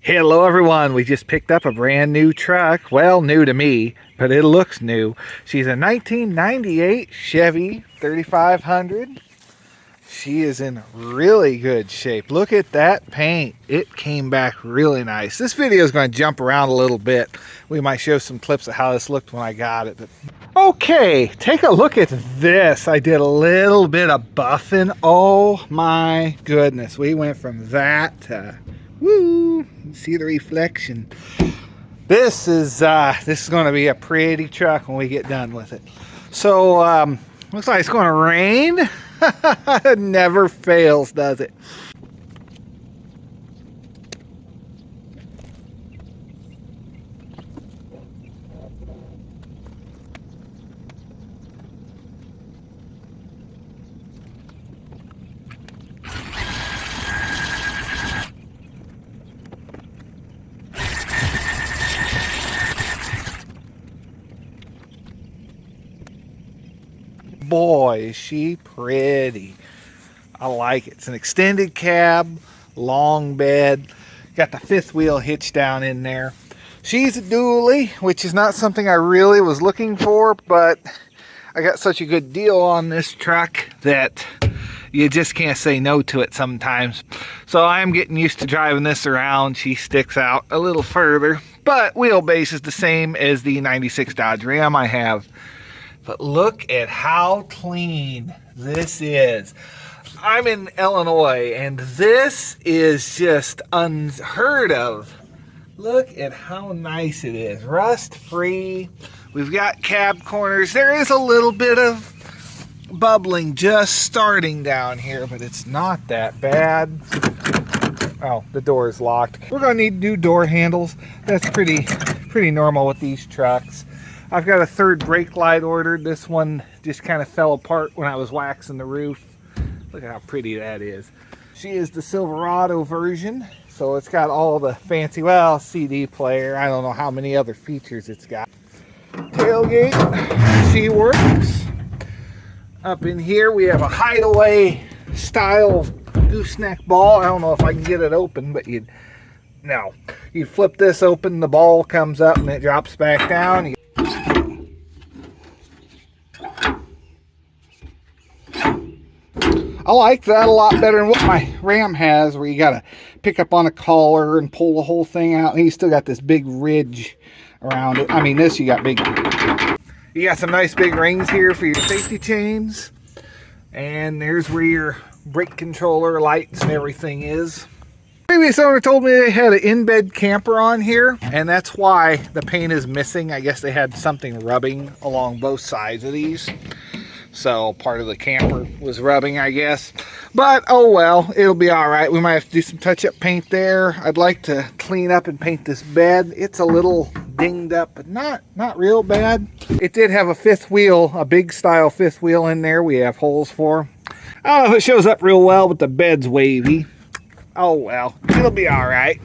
Hello everyone, we just picked up a brand new truck. Well, new to me, but it looks new. She's a 1998 Chevy 3500. She is in really good shape. Look at that paint. It came back really nice. This video is going to jump around a little bit. We might show some clips of how this looked when I got it. But okay, take a look at this. I did a little bit of buffing. Oh my goodness. We went from that to woo, see the reflection. This is going to be a pretty truck when we get done with it. So looks like it's going to rain. It never fails, does it? Boy, is she pretty. I like it. It's an extended cab, long bed. Got the fifth wheel hitch down in there. She's a dually, which is not something I really was looking for, but I got such a good deal on this truck that you just can't say no to it sometimes. So I'm getting used to driving this around. She sticks out a little further, but wheelbase is the same as the 96 Dodge Ram I have. But look at how clean this is. I'm in Illinois, and this is just unheard of. Look at how nice it is. Rust-free. We've got cab corners. There is a little bit of bubbling just starting down here, but it's not that bad. Oh, the door is locked. We're going to need new door handles. That's pretty normal with these trucks. I've got a third brake light ordered. This one just kind of fell apart when I was waxing the roof. Look at how pretty that is. She is the Silverado version, so it's got all the fancy, well, CD player. I don't know how many other features it's got. Tailgate, she works. Up in here we have a hideaway style gooseneck ball. I don't know if I can get it open, but you flip this open, the ball comes up and it drops back down. I like that a lot better than what my Ram has, where you gotta pick up on a collar and pull the whole thing out, and you still got this big ridge around it. I mean, this you got some nice big rings here for your safety chains, and there's where your brake controller, lights, and everything is. Previous owner told me they had an in-bed camper on here, and that's why the paint is missing. I guess they had something rubbing along both sides of these. So part of the camper was rubbing, I guess. But oh well, it'll be all right. We might have to do some touch-up paint there. I'd like to clean up and paint this bed. It's a little dinged up, but not real bad. It did have a fifth wheel, a big style fifth wheel in there. We have holes for. I don't know if it shows up real well, but the bed's wavy. Oh well, it'll be all right.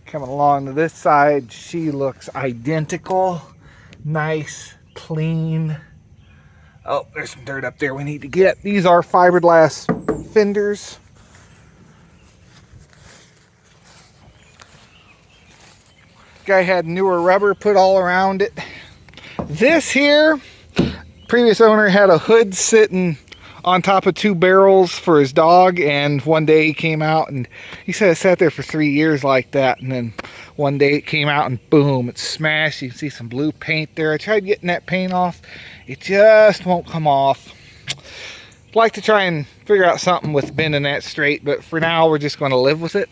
Coming along to this side, she looks identical. Nice, clean. Oh, there's some dirt up there we need to get. These are fiberglass fenders. Guy had newer rubber put all around it. This here, previous owner had a hood sitting on top of two barrels for his dog, and one day he came out and he said it sat there for 3 years like that, and then one day it came out and boom, it's smashed. You can see some blue paint there. I tried getting that paint off. It just won't come off. I'd like to try and figure out something with bending that straight, but for now we're just going to live with it.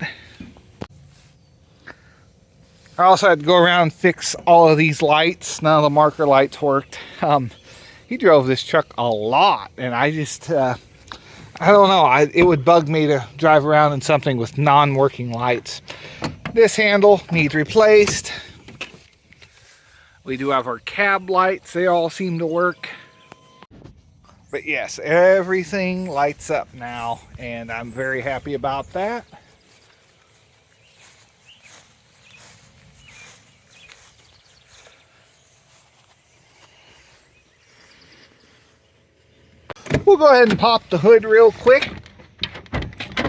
I also had to go around and fix all of these lights. None of the marker lights worked. He drove this truck a lot, and I just, I don't know, it would bug me to drive around in something with non-working lights. This handle needs replaced. We do have our cab lights. They all seem to work. But yes, everything lights up now, and I'm very happy about that. We'll go ahead and pop the hood real quick.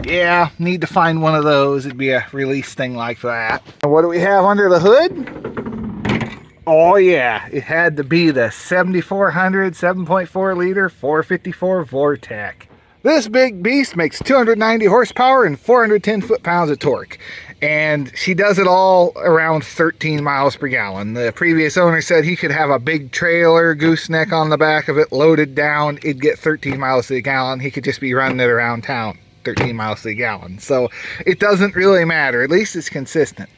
Yeah, need to find one of those. It'd be a release thing like that. What do we have under the hood? Oh yeah, it had to be the 7400 7.4 liter 454 Vortec. This big beast makes 290 horsepower and 410 foot-pounds of torque. And she does it all around 13 miles per gallon. The previous owner said he could have a big trailer, gooseneck on the back of it, loaded down. It'd get 13 miles to the gallon. He could just be running it around town, 13 miles to the gallon. So it doesn't really matter. At least it's consistent.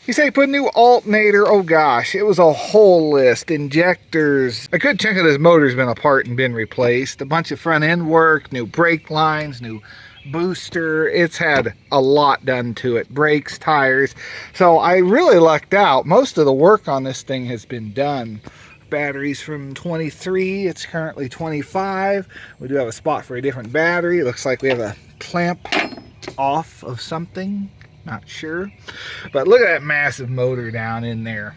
You say put a new alternator, oh gosh, it was a whole list. Injectors, a good chunk of this motor's been apart and been replaced. A bunch of front end work, new brake lines, new booster. It's had a lot done to it. Brakes, tires. So I really lucked out. Most of the work on this thing has been done. Batteries from 23, it's currently 25. We do have a spot for a different battery. It looks like we have a clamp off of something. Not sure, but look at that massive motor down in there.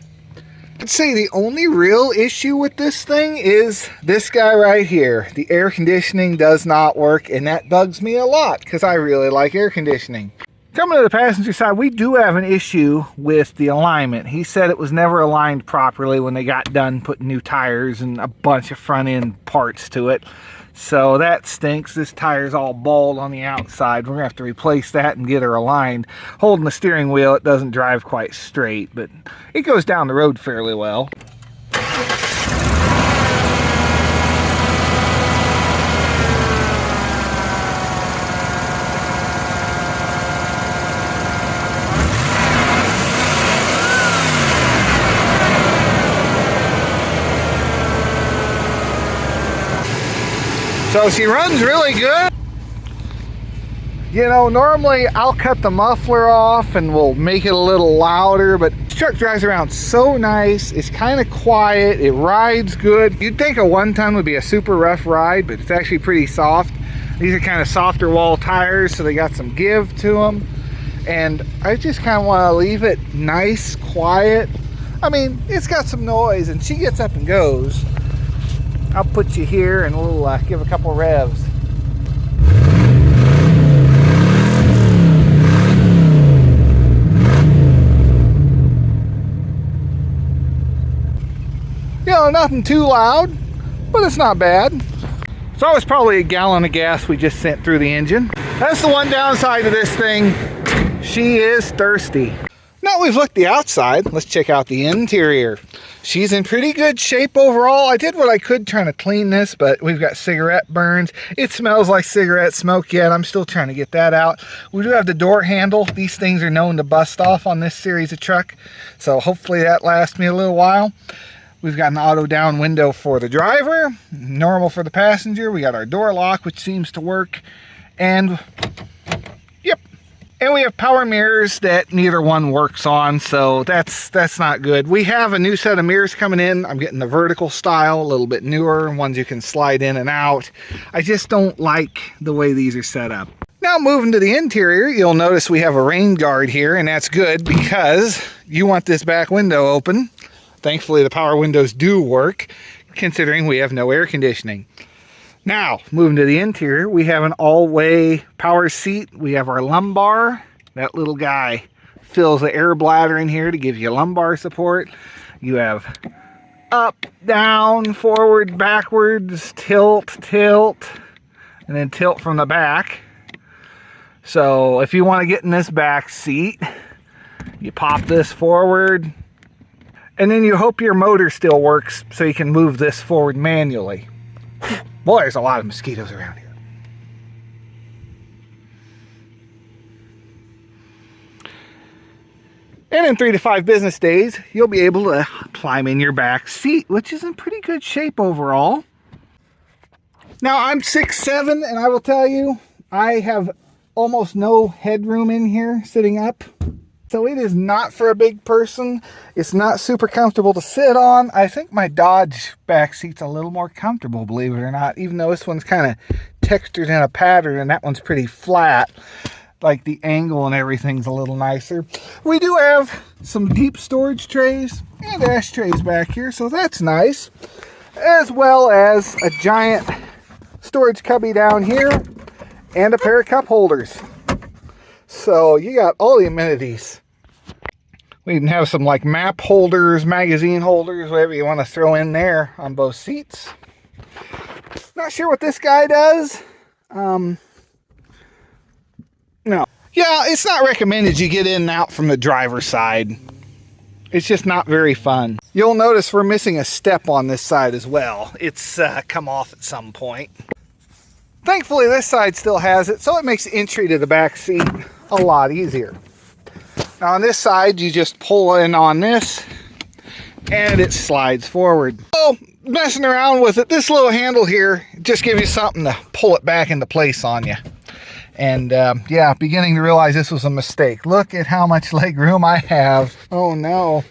I'd say the only real issue with this thing is this guy right here. The air conditioning does not work, and that bugs me a lot because I really like air conditioning. Coming to the passenger side, we do have an issue with the alignment. He said it was never aligned properly when they got done putting new tires and a bunch of front end parts to it. So that stinks. This tire's all bald on the outside. We're gonna have to replace that and get her aligned. Holding the steering wheel, it doesn't drive quite straight, but it goes down the road fairly well. So she runs really good. You know, normally I'll cut the muffler off and we'll make it a little louder, but this truck drives around so nice. It's kind of quiet. It rides good. You'd think a 1-ton would be a super rough ride, but it's actually pretty soft. These are kind of softer wall tires, so they got some give to them. And I just kind of want to leave it nice, quiet. I mean, it's got some noise and she gets up and goes. I'll put you here and we'll give a couple revs. You know, nothing too loud, but it's not bad. So it was probably a gallon of gas we just sent through the engine. That's the one downside of this thing. She is thirsty. Now we've looked the outside, let's check out the interior. She's in pretty good shape overall. I did what I could trying to clean this, but we've got cigarette burns. It smells like cigarette smoke yet. I'm still trying to get that out. We do have the door handle. These things are known to bust off on this series of truck, so hopefully that lasts me a little while. We've got an auto down window for the driver, normal for the passenger. We got our door lock, which seems to work, and yep. And we have power mirrors that neither one works on, so that's not good. We have a new set of mirrors coming in. I'm getting the vertical style, a little bit newer, ones you can slide in and out. I just don't like the way these are set up. Now moving to the interior, you'll notice we have a rain guard here, and that's good because you want this back window open. Thankfully the power windows do work, considering we have no air conditioning. Now, moving to the interior, we have an all-way power seat. We have our lumbar. That little guy fills the air bladder in here to give you lumbar support. You have up, down, forward, backwards, tilt, and then tilt from the back. So if you want to get in this back seat, you pop this forward, and then you hope your motor still works so you can move this forward manually. Boy, there's a lot of mosquitoes around here. And in 3 to 5 business days, you'll be able to climb in your back seat, which is in pretty good shape overall. Now, I'm 6'7", and I will tell you, I have almost no headroom in here sitting up. So it is not for a big person. It's not super comfortable to sit on. I think my Dodge back seat's a little more comfortable, believe it or not, even though this one's kind of textured in a pattern and that one's pretty flat. Like the angle and everything's a little nicer. We do have some deep storage trays and ashtrays back here, so that's nice. As well as a giant storage cubby down here and a pair of cup holders. So you got all the amenities. We even have some like map holders, magazine holders, whatever you want to throw in there on both seats. Not sure what this guy does. No. Yeah, it's not recommended you get in and out from the driver's side. It's just not very fun. You'll notice we're missing a step on this side as well. It's come off at some point. Thankfully, this side still has it, so it makes entry to the back seat a lot easier. Now on this side, you just pull in on this and it slides forward. So messing around with it, this little handle here just gives you something to pull it back into place on you. And yeah, beginning to realize this was a mistake. Look at how much leg room I have. Oh no,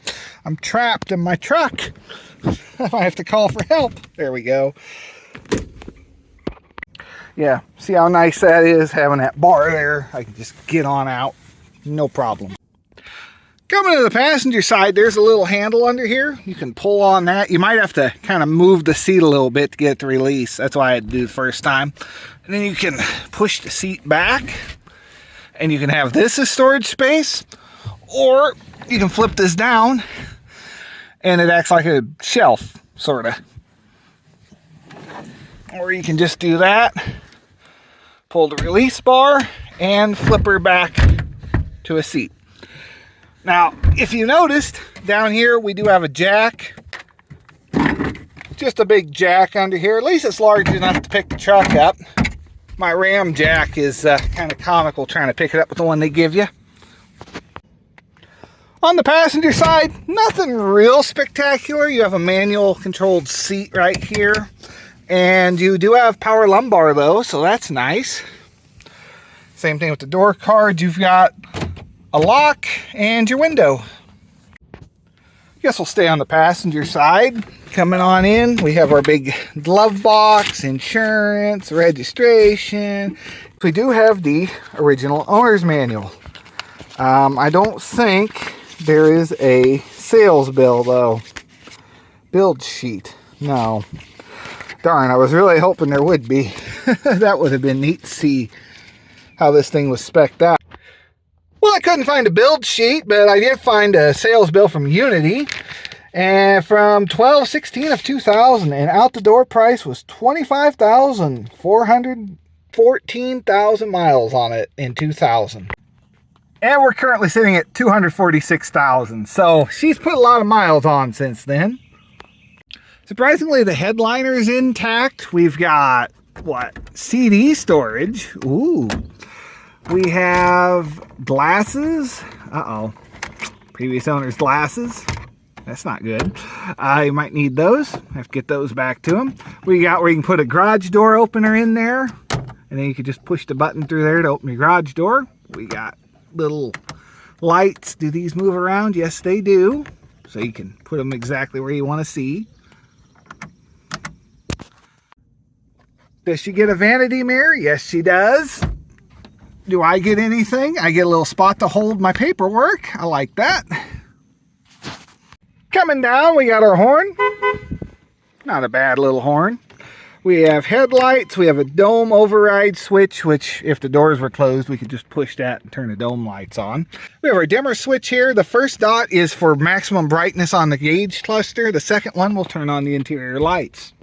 I'm trapped in my truck. I have to call for help. There we go. Yeah, see how nice that is, having that bar there. I can just get on out, no problem. Coming to the passenger side, there's a little handle under here. You can pull on that. You might have to kind of move the seat a little bit to get it to release. That's why I had to do the first time. And then you can push the seat back, and you can have this as storage space, or you can flip this down, and it acts like a shelf, sort of. Or you can just do that, pull the release bar, and flip her back to a seat. Now, if you noticed, down here we do have a jack. Just a big jack under here. At least it's large enough to pick the truck up. My Ram jack is kind of comical trying to pick it up with the one they give you. On the passenger side, nothing real spectacular. You have a manual controlled seat right here. And you do have power lumbar though, so that's nice. Same thing with the door card. You've got a lock and your window. Guess we'll stay on the passenger side. Coming on in, we have our big glove box, insurance, registration. We do have the original owner's manual. I don't think there is a sales bill though. Build sheet, no. Darn, I was really hoping there would be. That would have been neat to see how this thing was spec'd out. Well, I couldn't find a build sheet, but I did find a sales bill from Unity, and from 12/16 of 2000, and out the door price was 25,414,000 miles on it in 2000. And we're currently sitting at 246,000, so she's put a lot of miles on since then. Surprisingly, the headliner is intact. We've got, what, CD storage. Ooh. We have glasses. Uh-oh. Previous owner's glasses. That's not good. You might need those. Have to get those back to him. We got where you can put a garage door opener in there. And then you can just push the button through there to open your garage door. We got little lights. Do these move around? Yes, they do. So you can put them exactly where you want to see. Does she get a vanity mirror? Yes, she does. Do I get anything? I get a little spot to hold my paperwork. I like that. Coming down, we got our horn. Not a bad little horn. We have headlights. We have a dome override switch, which if the doors were closed, we could just push that and turn the dome lights on. We have our dimmer switch here. The first dot is for maximum brightness on the gauge cluster. The second one will turn on the interior lights.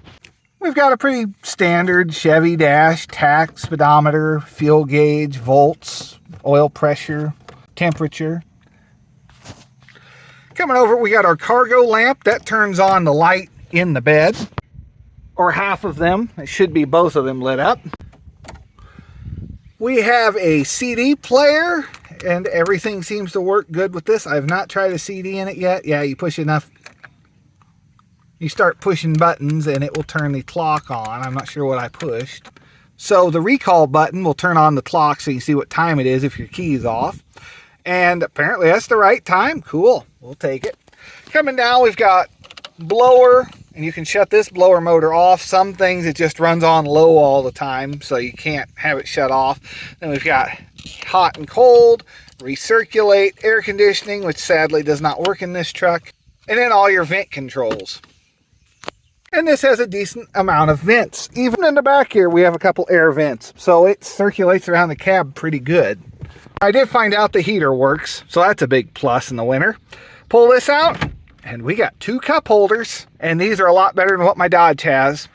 We've got a pretty standard Chevy dash, tach, speedometer, fuel gauge, volts, oil pressure, temperature. Coming over, we got our cargo lamp. That turns on the light in the bed, or half of them. It should be both of them lit up. We have a CD player, and everything seems to work good with this. I've not tried a CD in it yet. Yeah, you push enough. You start pushing buttons and it will turn the clock on. I'm not sure what I pushed. So the recall button will turn on the clock so you can see what time it is if your key is off. And apparently that's the right time. Cool. We'll take it. Coming down, we've got blower, and you can shut this blower motor off. Some things it just runs on low all the time, so you can't have it shut off. Then we've got hot and cold, recirculate, air conditioning, which sadly does not work in this truck. And then all your vent controls. And this has a decent amount of vents. Even in the back here, we have a couple air vents. So it circulates around the cab pretty good. I did find out the heater works, so that's a big plus in the winter. Pull this out, and we got 2 cup holders. And these are a lot better than what my Dodge has.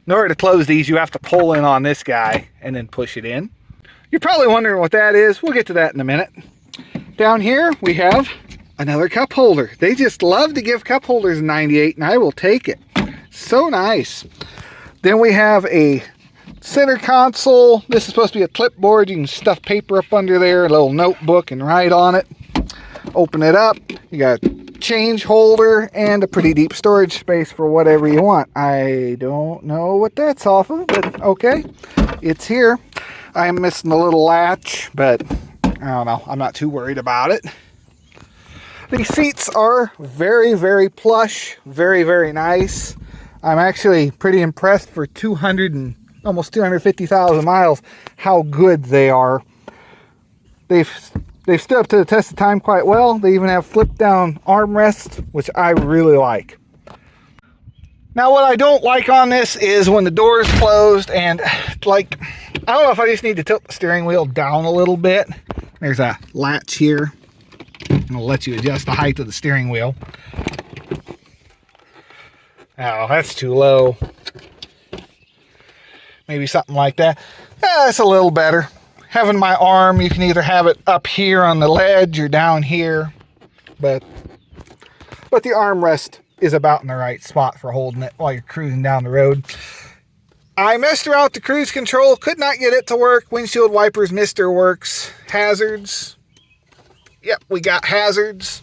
In order to close these, you have to pull in on this guy and then push it in. You're probably wondering what that is. We'll get to that in a minute. Down here, we have another cup holder. They just love to give cup holders a 98, and I will take it. So nice. Then we have a center console. This is supposed to be a clipboard. You can stuff paper up under there, a little notebook, and write on it. Open it up. You got a change holder and a pretty deep storage space for whatever you want. I don't know what that's off of, but okay. It's here. I'm missing the little latch, but I don't know. I'm not too worried about it. These seats are very, very plush. Very, very nice. I'm actually pretty impressed for almost 250,000 miles how good they are. They've stood up to the test of time quite well. They even have flip down armrests, which I really like. Now what I don't like on this is when the door is closed and like, I don't know if I just need to tilt the steering wheel down a little bit. There's a latch here. It'll let you adjust the height of the steering wheel. Oh, that's too low. Maybe something like that. That's a little better. Having my arm, you can either have it up here on the ledge or down here. But the armrest is about in the right spot for holding it while you're cruising down the road. I messed around with the cruise control. Could not get it to work. Windshield wipers, mister works. Hazards. Yep, we got hazards.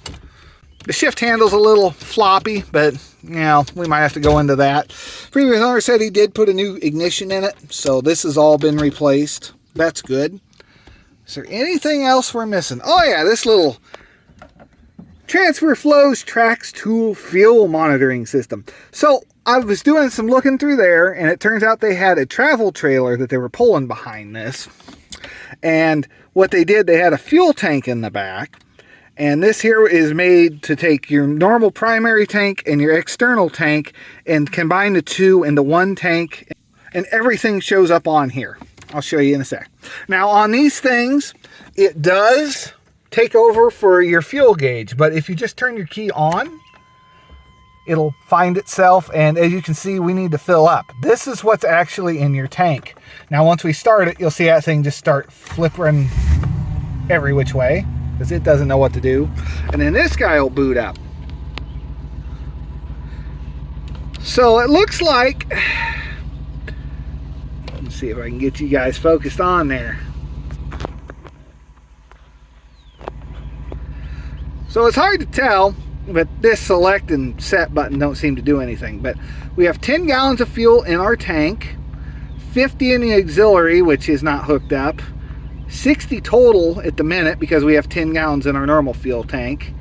The shift handle's a little floppy, but, you know, we might have to go into that. Previous owner said he did put a new ignition in it, so this has all been replaced. That's good. Is there anything else we're missing? Oh, yeah, this little transfer flows tracks tool fuel monitoring system. So I was doing some looking through there, and it turns out they had a travel trailer that they were pulling behind this. And what they did, they had a fuel tank in the back. And this here is made to take your normal primary tank and your external tank and combine the two into one tank. And everything shows up on here. I'll show you in a sec. Now on these things, it does take over for your fuel gauge. But if you just turn your key on, it'll find itself. And as you can see, we need to fill up. This is what's actually in your tank. Now once we start it, you'll see that thing just start flipping every which way, because it doesn't know what to do. And then this guy will boot up. So it looks like, let's see if I can get you guys focused on there. So it's hard to tell, but this select and set button don't seem to do anything. But we have 10 gallons of fuel in our tank, 50 in the auxiliary, which is not hooked up, 60 total at the minute because we have 10 gallons in our normal fuel tank.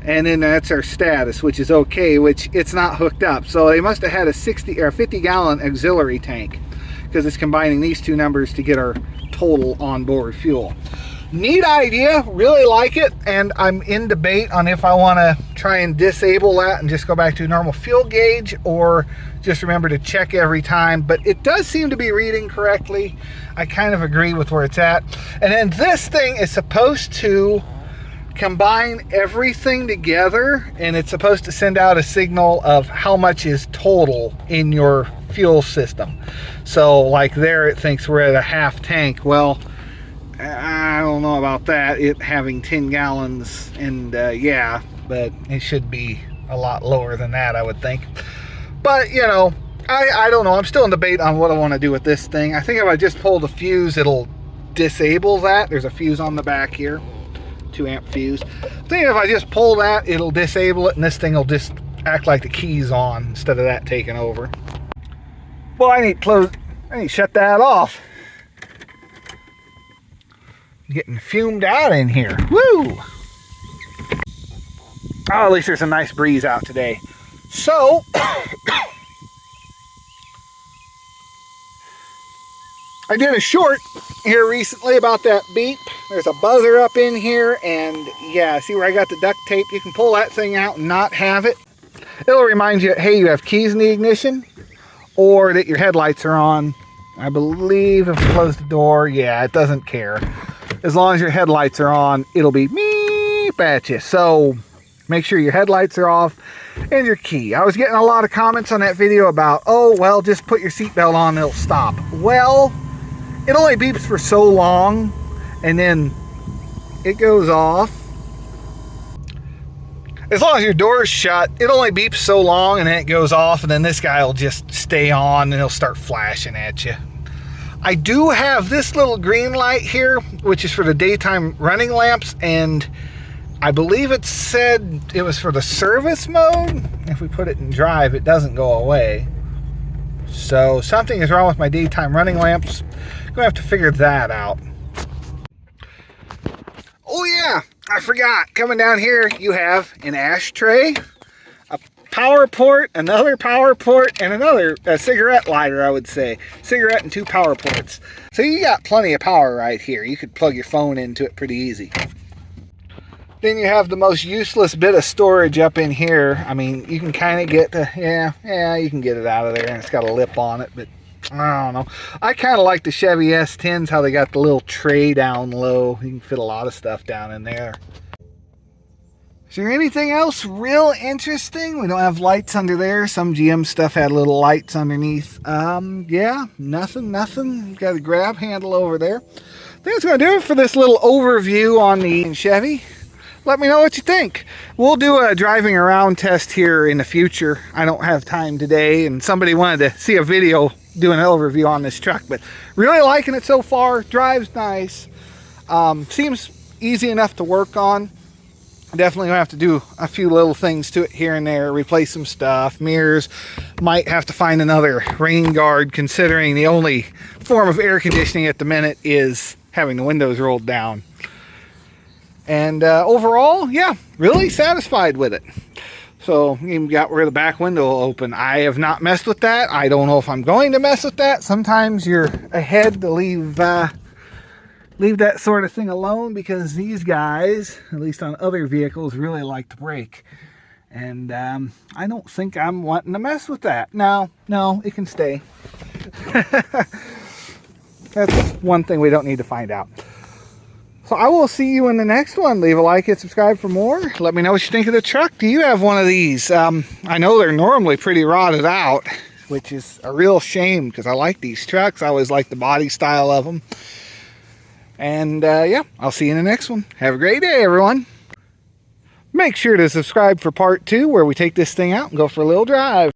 And then that's our status, which is okay, which it's not hooked up. So they must have had a 60 or 50 gallon auxiliary tank, because it's combining these two numbers to get our total onboard fuel. Neat idea, really like it, and I'm in debate on if I want to try and disable that and just go back to a normal fuel gauge, or just remember to check every time. But it does seem to be reading correctly. I kind of agree with where it's at. And then this thing is supposed to combine everything together, and it's supposed to send out a signal of how much is total in your fuel system. So like there, it thinks we're at a half tank. Well, I don't know about that, it having 10 gallons, and yeah, but it should be a lot lower than that, I would think. But you know, I don't know, I'm still in debate on what I want to do with this thing. I think if I just pull the fuse, it'll disable that. There's a fuse on the back here, 2 amp fuse. I think if I just pull that, it'll disable it, and this thing will just act like the key's on instead of that taking over. Well, I need to shut that off. Getting fumed out in here. Woo! Oh, at least there's a nice breeze out today. So, I did a short here recently about that beep. There's a buzzer up in here, and yeah, see where I got the duct tape? You can pull that thing out and not have it. It'll remind you, hey, you have keys in the ignition, or that your headlights are on. I believe if you close the door, yeah, it doesn't care. As long as your headlights are on, it'll be meep at you. So make sure your headlights are off and your key. I was getting a lot of comments on that video about, oh, well, just put your seatbelt on, it'll stop. Well, it only beeps for so long, and then it goes off. As long as your door is shut, it only beeps so long, and then it goes off, and then this guy will just stay on, and he'll start flashing at you. I do have this little green light here, which is for the daytime running lamps, and I believe it said it was for the service mode. If we put it in drive, it doesn't go away. So something is wrong with my daytime running lamps. I'm gonna have to figure that out. Oh yeah, I forgot. Coming down here, you have an ashtray, a power port, another power port, and another cigarette lighter, I would say. Cigarette and 2 power ports. So you got plenty of power right here. You could plug your phone into it pretty easy. Then you have the most useless bit of storage up in here. I mean, you can kind of get the, yeah, you can get it out of there, and it's got a lip on it, but I don't know. I kind of like the Chevy S10s, how they got the little tray down low. You can fit a lot of stuff down in there. Is there anything else real interesting? We don't have lights under there. Some GM stuff had little lights underneath. Yeah, nothing. Got a grab handle over there. I think that's going to do it for this little overview on the Chevy. Let me know what you think. We'll do a driving around test here in the future. I don't have time today, and somebody wanted to see a video doing an overview on this truck, but really liking it so far. Drives nice. Seems easy enough to work on. Definitely gonna have to do a few little things to it here and there, replace some stuff, mirrors. Might have to find another rain guard, considering the only form of air conditioning at the minute is having the windows rolled down. And overall, yeah, really satisfied with it. So you got where the back window will open. I have not messed with that. I don't know if I'm going to mess with that. Sometimes you're ahead to leave that sort of thing alone, because these guys, at least on other vehicles, really like to brake. And I don't think I'm wanting to mess with that. No, it can stay. That's one thing we don't need to find out. So I will see you in the next one. Leave a like and subscribe for more. Let me know what you think of the truck. Do you have one of these? I know they're normally pretty rotted out, which is a real shame, because I like these trucks. I always like the body style of them. And yeah, I'll see you in the next one. Have a great day, everyone. Make sure to subscribe for part 2, where we take this thing out and go for a little drive.